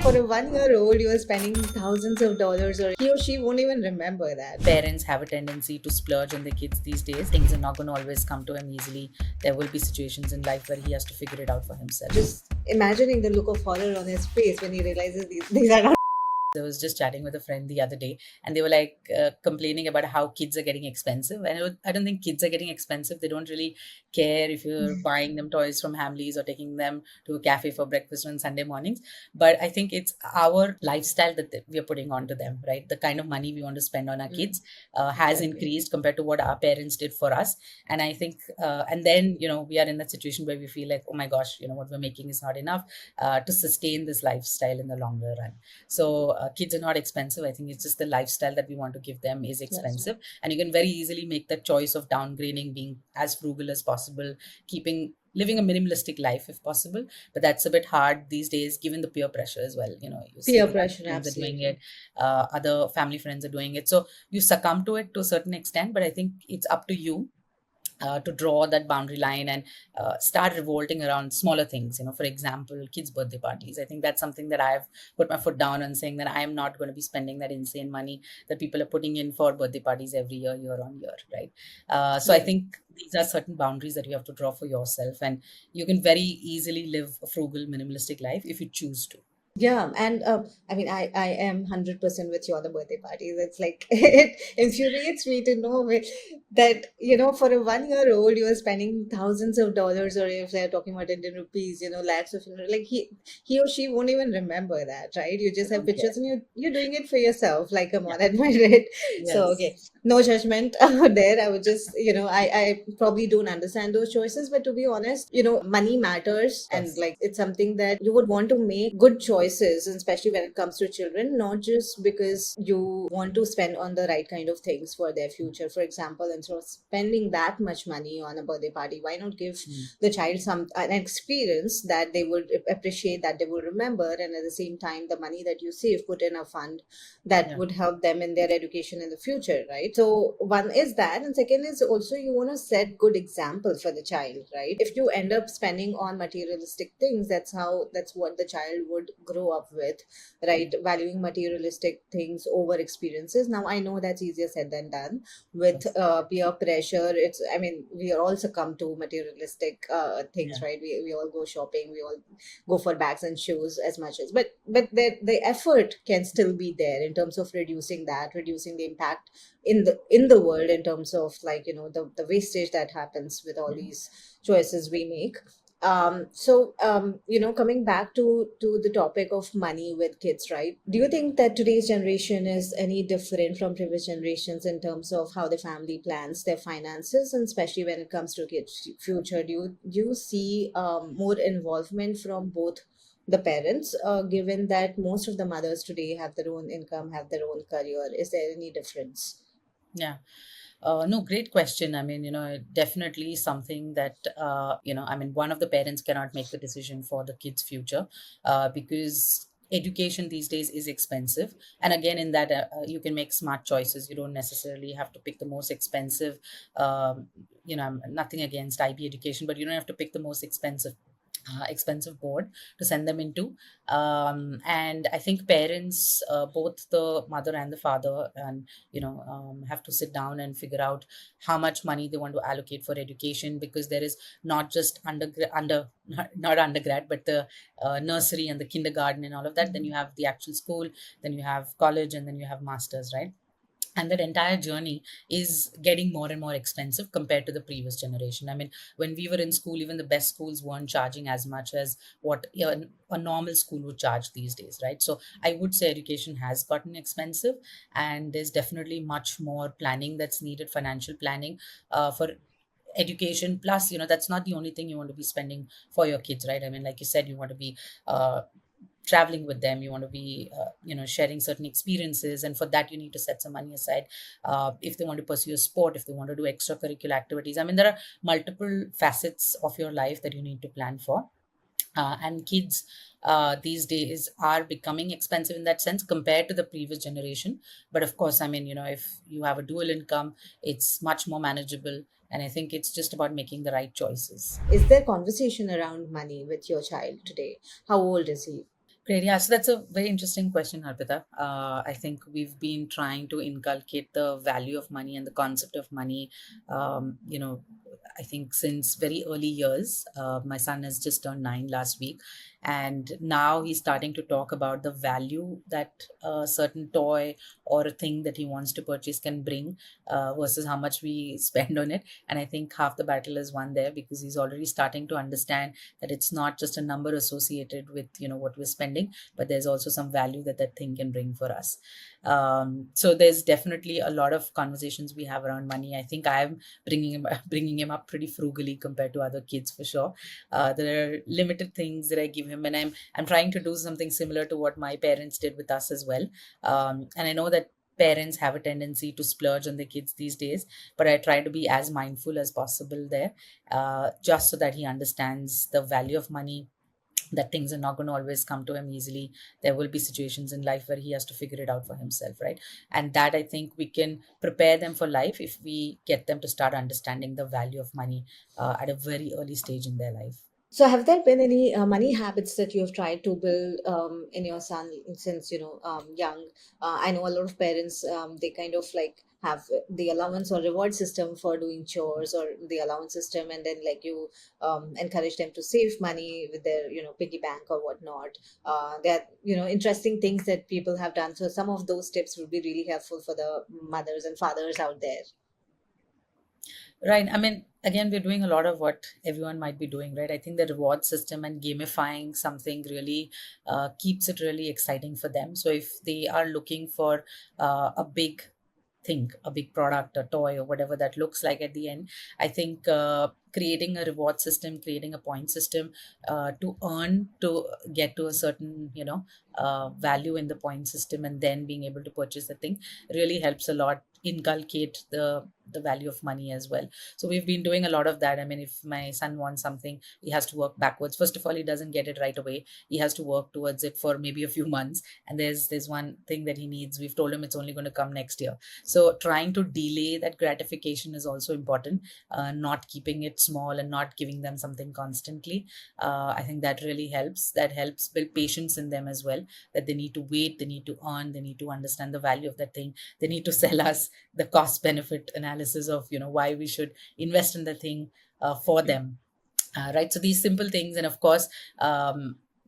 For a 1 year old, you are spending thousands of dollars, or he or she won't even remember that. Parents have a tendency to splurge on their kids these days. Things are not going to always come to him easily. There will be situations in life where he has to figure it out for himself. Just imagining the look of horror on his face when he realizes these are not. I was just chatting with a friend the other day, and they were like complaining about how kids are getting expensive. And I don't think kids are getting expensive. They don't really care if you're buying them toys from Hamleys or taking them to a cafe for breakfast on Sunday mornings. But I think it's our lifestyle that we are putting onto them, right? The kind of money we want to spend on our kids has Exactly. increased compared to what our parents did for us. And I think, and then, we are in that situation where we feel like, oh my gosh, what we're making is not enough to sustain this lifestyle in the longer run. So kids are not expensive. I think it's just the lifestyle that we want to give them is That's expensive, and you can very easily make that choice of downgrading, being as frugal as possible, keeping living a minimalistic life if possible. But that's a bit hard these days, given the peer pressure as well. You see peer that other pressure, friends are doing absolutely. it, other family friends are doing it, so you succumb to it to a certain extent. But I think it's up to you to draw that boundary line and start revolting around smaller things. For example, kids' birthday parties. I think that's something that I've put my foot down on, saying that I am not going to be spending that insane money that people are putting in for birthday parties every year, year on year, right? So I Yeah. think these are certain boundaries that you have to draw for yourself, and you can very easily live a frugal, minimalistic life if you choose to. Yeah, and I mean, I am 100% with you on the birthday parties. It's like it infuriates me to know that for a 1 year old you are spending thousands of dollars, or if they're talking about Indian rupees, lakhs of like he or she won't even remember that, right? You They just have don't care. pictures and you're doing it for yourself. Like, come Yeah. on, admit it. So Yes. okay, no judgment out there. I would just I probably don't understand those choices, but to be honest, money matters, Of and course. like it's something that you would want to make good choices, and especially when it comes to children, not just because you want to spend on the right kind of things for their future. For example, instead of spending that much money on a birthday party, why not give Mm. the child some an experience that they would appreciate, that they will remember, and at the same time the money that you save, put in a fund that Yeah. would help them in their education in the future, right? So one is that, and second is also you want to set good example for the child, right? If you end up spending on materialistic things, that's what the child would grow up with, right? Valuing materialistic things over experiences. Now I know that's easier said than done with Yes. peer pressure. It's, I mean, we all succumb to materialistic things, Yeah. right? We all go shopping, we all go for bags and shoes as much as, but the effort can still be there in terms of reducing the impact in the world, in terms of, like, the wastage that happens with all Yeah. these choices we make. Coming back to the topic of money with kids, right? Do you think that today's generation is any different from previous generations in terms of how the family plans their finances, and especially when it comes to kids' future? Do you see more involvement from both the parents, given that most of the mothers today have their own income, have their own career? Is there any difference? Yeah. No, great question. I mean, definitely something that, I mean, one of the parents cannot make the decision for the kid's future because education these days is expensive. And again, in that, you can make smart choices. You don't necessarily have to pick the most expensive, I'm nothing against IB education, but you don't have to pick the most expensive board to send them into. And I think parents, both the mother and the father, and have to sit down and figure out how much money they want to allocate for education, because there is not just not undergrad, but the nursery and the kindergarten and all of that. Then you have the actual school, then you have college, and then you have masters, right? And that entire journey is getting more and more expensive compared to the previous generation. I mean, when we were in school, even the best schools weren't charging as much as what a normal school would charge these days, right? So I would say education has gotten expensive, and there's definitely much more planning that's needed, financial planning for education. Plus, that's not the only thing you want to be spending for your kids, right? I mean, like you said, you want to be uh, traveling with them, you want to be sharing certain experiences, and for that you need to set some money aside. If they want to pursue a sport, if they want to do extracurricular activities, I mean, there are multiple facets of your life that you need to plan for. And kids these days are becoming expensive in that sense compared to the previous generation. But of course, I mean, if you have a dual income, it's much more manageable, and I think it's just about making the right choices. Is there conversation around money with your child today? How old is he? Great. Yeah. So that's a very interesting question, Harpita. I think we've been trying to inculcate the value of money and the concept of money. You know, I think since very early years. My son has just turned 9 last week, and now he's starting to talk about the value that a certain toy or a thing that he wants to purchase can bring versus how much we spend on it. And I think half the battle is won there because he's already starting to understand that it's not just a number associated with what we're spending, but there's also some value that that thing can bring for us. So there's definitely a lot of conversations we have around money. I think I'm bringing him up pretty frugally compared to other kids for sure. There are limited things that I give him, and I'm trying to do something similar to what my parents did with us as well. And I know that parents have a tendency to splurge on their kids these days, but I try to be as mindful as possible there, just so that he understands the value of money, that things are not going to always come to him easily. There will be situations in life where he has to figure it out for himself, right? And that, I think, we can prepare them for life if we get them to start understanding the value of money at a very early stage in their life. So, have there been any money habits that you have tried to build in your son since young? I know a lot of parents they kind of like have the allowance or reward system for doing chores or the allowance system, and then like you encourage them to save money with their piggy bank or whatnot. There are interesting things that people have done. So, some of those tips would be really helpful for the mothers and fathers out there. Right. I mean, again, we're doing a lot of what everyone might be doing, right? I think the reward system and gamifying something really keeps it really exciting for them. So if they are looking for a big thing, a big product, a toy, or whatever that looks like at the end, I think creating a reward system, creating a point system to earn, to get to a certain, value in the point system, and then being able to purchase the thing really helps a lot inculcate the value of money as well. So we've been doing a lot of that. I mean, if my son wants something, he has to work backwards. First of all, he doesn't get it right away. He has to work towards it for maybe a few months, and there's one thing that he needs. We've told him it's only going to come next year. So trying to delay that gratification is also important. Not keeping it small and not giving them something constantly. I think that really helps. That helps build patience in them as well, that they need to wait, they need to earn, they need to understand the value of that thing. They need to sell us the cost benefit analysis of why we should invest in the thing for them. Right. So these simple things, and of course,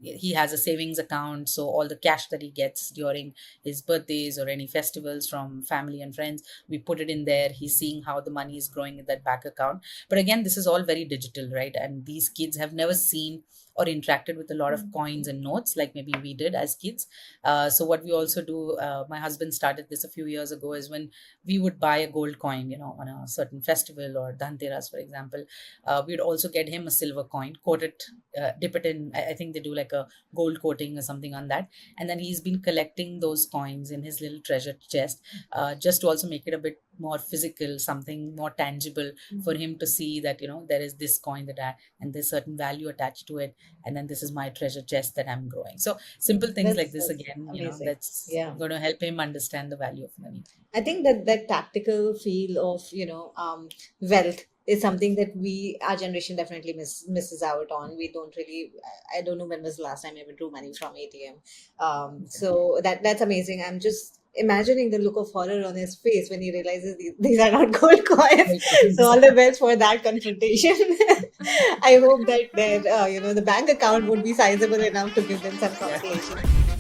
he has a savings account. So all the cash that he gets during his birthdays or any festivals from family and friends, we put it in there. He's seeing how the money is growing in that bank account. But again, this is all very digital, right? And these kids have never seen or interacted with a lot of coins and notes like maybe we did as kids. So what we also do, my husband started this a few years ago, is when we would buy a gold coin, on a certain festival or Dhanteras, for example, we'd also get him a silver coin, coat it, dip it in. I think they do like a gold coating or something on that. And then he's been collecting those coins in his little treasure chest, just to also make it a bit more physical, something more tangible for him to see that, there is this coin and there's certain value attached to it. And then this is my treasure chest that I'm growing. So simple things like this, That's again, amazing. that's Yeah. going to help him understand the value of money. I think that tactical feel of wealth is something that our generation definitely misses out on. We don't really. I don't know when was the last time I ever drew money from ATM. So that's amazing. I'm just imagining the look of horror on his face when he realizes these are not gold coins. Great So points. all the best for that confrontation. I hope that their the bank account would be sizable enough to give them some Yeah. consolation.